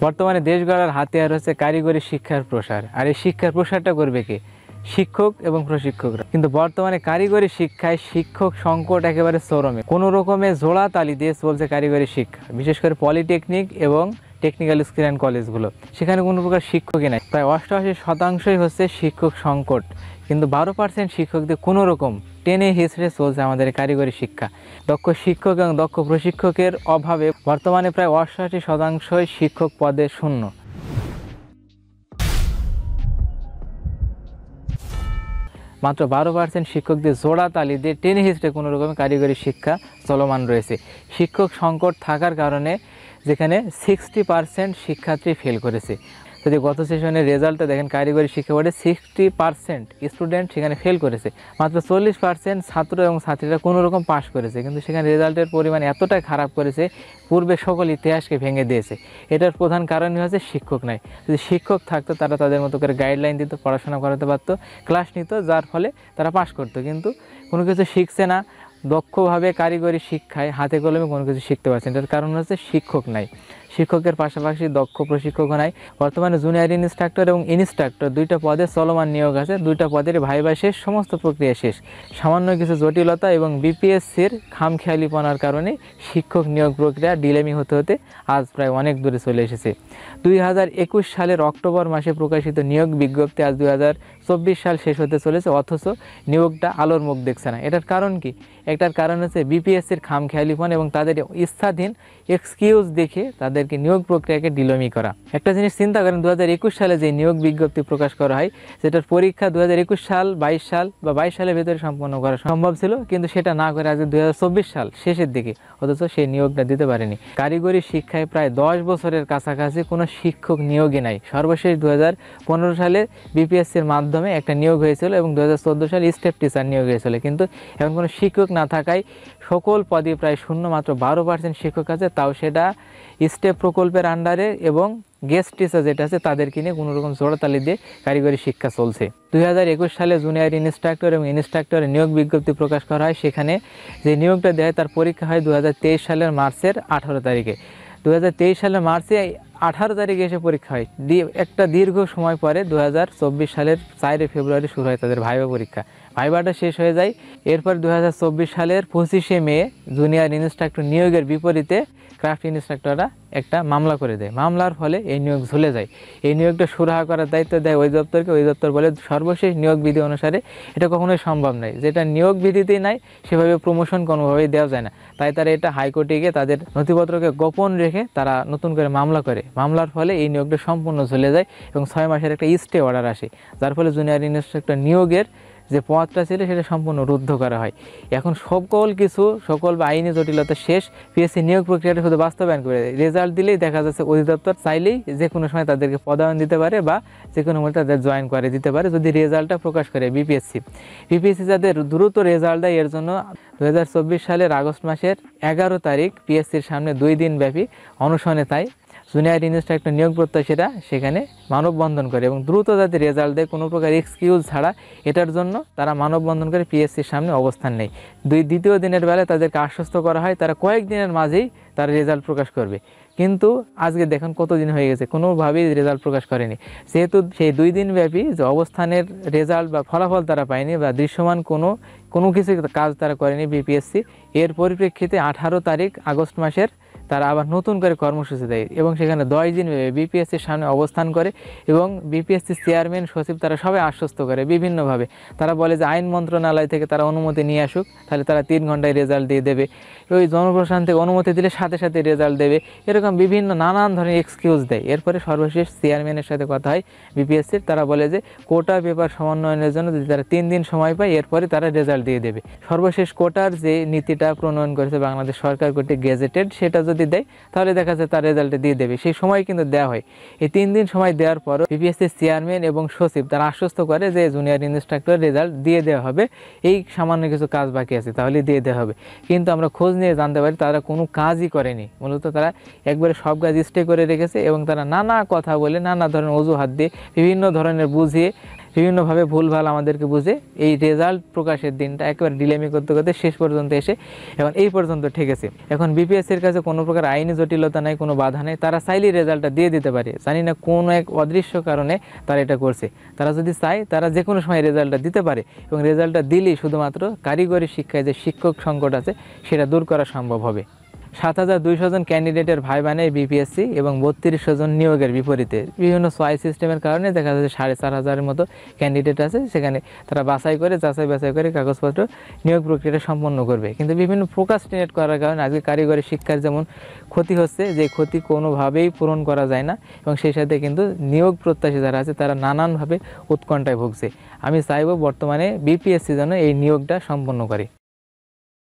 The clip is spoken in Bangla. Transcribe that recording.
বর্তমানে দেশ গড়ার হাতিয়ার হচ্ছে কারিগরি শিক্ষার প্রসার। আর এই শিক্ষার প্রসারটা করবে কে? শিক্ষক এবং প্রশিক্ষকরা। কিন্তু বর্তমানে কারিগরি শিক্ষায় শিক্ষক সংকট একেবারে চরমে। কোনো রকমে জোড়া তালি দিয়ে চলছে কারিগরি শিক্ষা, বিশেষ করে পলিটেকনিক এবং টেকনিক্যাল স্কুল অ্যান্ড কলেজগুলো। সেখানে কোনো প্রকার শিক্ষকই নাই। প্রায় 88% হচ্ছে শিক্ষক সংকট, কিন্তু 12% শিক্ষকদের কোনো রকম টেনে হিঁচড়ে চলছে আমাদের কারিগরি শিক্ষা। দক্ষ শিক্ষক এবং দক্ষ প্রশিক্ষকের অভাবে বর্তমানে প্রায় 88% শিক্ষক পদে শূন্য। মাত্র 12% শিক্ষকদের জোড়া তালি দিয়ে টেনে হিঁচড়ে কোনো রকমের কারিগরি শিক্ষা চলমান রয়েছে। শিক্ষক সংকট থাকার কারণে যেখানে 60% শিক্ষার্থী ফেল করেছে। যদি গত সেশনের রেজাল্টটা দেখেন, কারিগরি শিক্ষা বোর্ডে 60% স্টুডেন্ট সেখানে ফেল করেছে, মাত্র 40% ছাত্র এবং ছাত্রীরা কোনো রকম পাস করেছে। কিন্তু সেখানে রেজাল্টের পরিমাণ এতটাই খারাপ করেছে, পূর্বে সকল ইতিহাসকে ভেঙে দিয়েছে। এটার প্রধান কারণই হচ্ছে শিক্ষক নাই। যদি শিক্ষক থাকতো, তারা তাদের মতো করে গাইডলাইন দিত, পড়াশোনা করাতে পারতো, ক্লাস নিত, যার ফলে তারা পাস করতো। কিন্তু কোনো কিছু শিখছে না, দক্ষভাবে কারিগরি শিক্ষায় হাতে কলমে কোনো কিছু শিখতে পারছে না। এটার কারণ হচ্ছে শিক্ষক নাই। শিক্ষকের পাশাপাশি দক্ষ প্রশিক্ষকও নাই। বর্তমানে জুনিয়র ইনস্ট্রাক্টর এবং ইনস্ট্রাক্টর দুইটা পদে চলমান নিয়োগ আছে। দুইটা পদের ভাইবা শেষ, সমস্ত প্রক্রিয়া শেষ। সামান্য কিছু জটিলতা এবং বিপিএসসির খামখেয়ালিপনার কারণে শিক্ষক নিয়োগ প্রক্রিয়া ডিলেমি হতে হতে আজ প্রায় অনেক দূরে চলে এসেছে। 2021 সালের অক্টোবর মাসে প্রকাশিত নিয়োগ বিজ্ঞপ্তি আজ 2024 সাল শেষ হতে চলেছে, অথচ নিয়োগটা আলোর মুখ দেখছে না। এটার কারণ কি? একটার কারণ হচ্ছে বিপিএসসির খামখেয়ালিপন এবং তাদের ইচ্ছাধীন এক্সকিউজ দেখে তাদেরকে নিয়োগ প্রক্রিয়াকে ডিলেমি করা। একটা জিনিস চিন্তা করেন, 2021 সালে যে নিয়োগ বিজ্ঞপ্তি প্রকাশ করা হয়, যেটার পরীক্ষা 2021 সাল 22 সাল বা 22 সালের ভেতরে সম্পন্ন করা সম্ভব ছিল, কিন্তু সেটা না করে আজ 2024 সাল শেষের দিকে, অথচ সেই নিয়োগটা দিতে পারেনি। কারিগরি শিক্ষায় প্রায় 10 বছরের কাছাকাছি কোনো শিক্ষক নিয়োগই নাই। সর্বশেষ 2015 সালে বিপিএসসির মাধ্যমে একটা নিয়োগ হয়েছিল এবং 2014 সালে স্টেপ টিচার নিয়োগ হয়েছিল, কিন্তু এখন কোনো শিক্ষক না থাকায় সকল পদে প্রায় শূন্য। মাত্র 12% শিক্ষক আছে, তাও সেটা স্টেপ প্রকল্পের আন্ডারে, এবং গেস্ট টিচার যেটা আছে তাদেরকে নিয়ে কোনো রকম জোড়াতালি দিয়ে কারিগরি শিক্ষা চলছে। 2021 সালে জুনিয়র ইনস্ট্রাক্টর এবং ইনস্ট্রাক্টরের নিয়োগ বিজ্ঞপ্তি প্রকাশ করা হয়। সেখানে যে নিয়োগটা দেয় তার পরীক্ষা হয় 2023 সালের মার্চের 18 তারিখে। 2023 সালের মার্চে 18 তারিখে এসে পরীক্ষা হয়। একটা দীর্ঘ সময় পরে 2024 সালের 4 ফেব্রুয়ারি শুরু হয় তাদের ভাইবা পরীক্ষা। ভাইবাটা শেষ হয়ে যায়। এরপর 2024 সালের 25শে মে জুনিয়র ইনস্ট্রাক্টর নিয়োগের বিপরীতে ক্রাফট ইনস্ট্রাক্টররা একটা মামলা করে দেয়। মামলার ফলে এই নিয়োগ ঝুলে যায়। এই নিয়োগটা সুরাহা করার দায়িত্ব দেয় ওই দপ্তরকে। ওই দপ্তর বলে সর্বশেষ নিয়োগ বিধি অনুসারে এটা কখনোই সম্ভব নয়, যেটা নিয়োগ বিধিতেই নাই সেভাবে প্রমোশন কোনোভাবেই দেওয়া যায় না। তাই তারা এটা হাইকোর্টে গিয়ে তাদের নথিপত্রকে গোপন রেখে তারা নতুন করে মামলা করে। মামলার ফলে এই নিয়োগটা সম্পূর্ণ ঝুলে যায় এবং 6 মাসের একটা স্টে অর্ডার আসে, যার ফলে জুনিয়র ইনস্ট্রাক্টর নিয়োগের যে পথটা ছিল সেটা সম্পূর্ণ রুদ্ধ করা হয়। এখন সকল আইনি জটিলতা শেষ। পিএসসি নিয়োগ প্রক্রিয়াটা শুধু বাস্তবায়ন করে দেয়। রেজাল্ট দিলেই দেখা যাচ্ছে অধিদপ্তর চাইলেই যে কোনো সময় তাদেরকে পদায়ন দিতে পারে বা যে কোনো মূল্যে তাদের জয়েন করে দিতে পারে, যদি রেজাল্টটা প্রকাশ করে বিপিএসসি যাদের দ্রুত রেজাল্ট দেয়। এর জন্য 2024 সালের আগস্ট মাসের 11 তারিখ পিএসসির সামনে 2 দিন ব্যাপী অনশনে তাই জুনিয়র ইনস্ট্রাক্টর নিয়োগ প্রত্যাশীরা সেখানে মানববন্ধন করে এবং দ্রুত যাতে রেজাল্ট দেয় কোনো প্রকার এক্সকিউজ ছাড়া, এটার জন্য তারা মানববন্ধন করে পিএসসির সামনে অবস্থান নেয়। দ্বিতীয় দিনের বেলায় তাদেরকে আশ্বস্ত করা হয় তারা কয়েকদিনের মাঝেই তারা রেজাল্ট প্রকাশ করবে। কিন্তু আজকে দেখেন কতদিন হয়ে গেছে, কোনোভাবেই রেজাল্ট প্রকাশ করেনি। যেহেতু সেই 2 দিন ব্যাপী যে অবস্থানের রেজাল্ট বা ফলাফল তারা পায়নি বা দৃশ্যমান কোনো কিছু কাজ তারা করেনি বিপিএসসি, এর পরিপ্রেক্ষিতে 18 তারিখ আগস্ট মাসের তারা আবার নতুন করে কর্মসূচি দেয় এবং সেখানে 10 দিন বিপিএসসির সামনে অবস্থান করে এবং বিপিএসসি চেয়ারম্যান সচিব তারা সবাই আশ্বস্ত করে বিভিন্নভাবে। তারা বলে যে আইন মন্ত্রণালয় থেকে তারা অনুমতি নিয়ে আসুক, তাহলে তারা 3 ঘন্টায় রেজাল্ট দিয়ে দেবে। ওই জনপ্রশাসন থেকে অনুমতি দিলে সাথে সাথে রেজাল্ট দেবে। এরকম বিভিন্ন নানান ধরনের এক্সকিউজ দেয়। এরপরে সর্বশেষ চেয়ারম্যানের সাথে কথা হয় বিপিএসসির, তারা বলে যে কোটা পেপার সমন্বয়নের জন্য যদি তারা 3 দিন সময় পায় এরপরে তারা রেজাল্ট দিয়ে দেবে। সর্বশেষ কোটার যে নীতিটা প্রণয়ন করেছে বাংলাদেশ সরকার কর্তৃক গেজেটেড, সেটা যদি দেয় তাহলে দেখা যাচ্ছে তার রেজাল্টে দিয়ে দেবে। সেই সময় কিন্তু দেওয়া হয়। এই 3 দিন সময় দেওয়ার পরও বিপিএসসির চেয়ারম্যান এবং সচিব তারা আশ্বস্ত করে যে জুনিয়র ইনস্ট্রাক্টর রেজাল্ট দিয়ে দেওয়া হবে, এই সামান্য কিছু কাজ বাকি আছে তাহলে দিয়ে দেওয়া হবে। কিন্তু আমরা খোঁজ নিয়ে জানতে পারি তারা কোনো কাজই করেনি। মূলত তারা একবারে সব কাজ স্টে করে রেখেছে এবং তারা নানা কথা বলে নানা ধরনের অজুহাত দিয়ে বিভিন্ন ধরনের বুঝিয়ে বিভিন্নভাবে ভুলভাল আমাদেরকে বুঝে এই রেজাল্ট প্রকাশের দিনটা একেবারে ডিলেমি করতে করতে শেষ পর্যন্ত এসে এখন এই পর্যন্ত ঠেকেছে। এখন বিপিএসসির কাছে কোনো প্রকার আইনি জটিলতা নাই, কোনো বাধা নেই, তারা চাইলেই রেজাল্টটা দিয়ে দিতে পারে। জানি না কোন এক অদৃশ্য কারণে তারা এটা করছে। তারা যদি চায় তারা যে কোনো সময় রেজাল্টটা দিতে পারে, এবং রেজাল্টটা দিলেই শুধুমাত্র কারিগরি শিক্ষায় যে শিক্ষক সংকট আছে সেটা দূর করা সম্ভব হবে। 7,200 জন ক্যান্ডিডেটের ভাইবা নেয় বিপিএসসি, এবং 3200 জন নিয়োগের বিপরীতে বিভিন্ন চয়েস সিস্টেমের কারণে দেখা যাচ্ছে 4,500 মতো ক্যান্ডিডেট আছে, সেখানে তারা যাচাই বাছাই করে কাগজপত্র নিয়োগ প্রক্রিয়াটা সম্পন্ন করবে। কিন্তু বিভিন্ন প্রোক্রাস্টিনেট করার কারণে আজকে কারিগরি শিক্ষার যেমন ক্ষতি হচ্ছে, যে ক্ষতি কোনোভাবেই পূরণ করা যায় না, এবং সেই সাথে কিন্তু নিয়োগ প্রত্যাশী যারা আছে তারা নানানভাবে উৎকণ্ঠায় ভুগছে। আমি চাইব বর্তমানে বিপিএসসি যেন এই নিয়োগটা সম্পন্ন করে।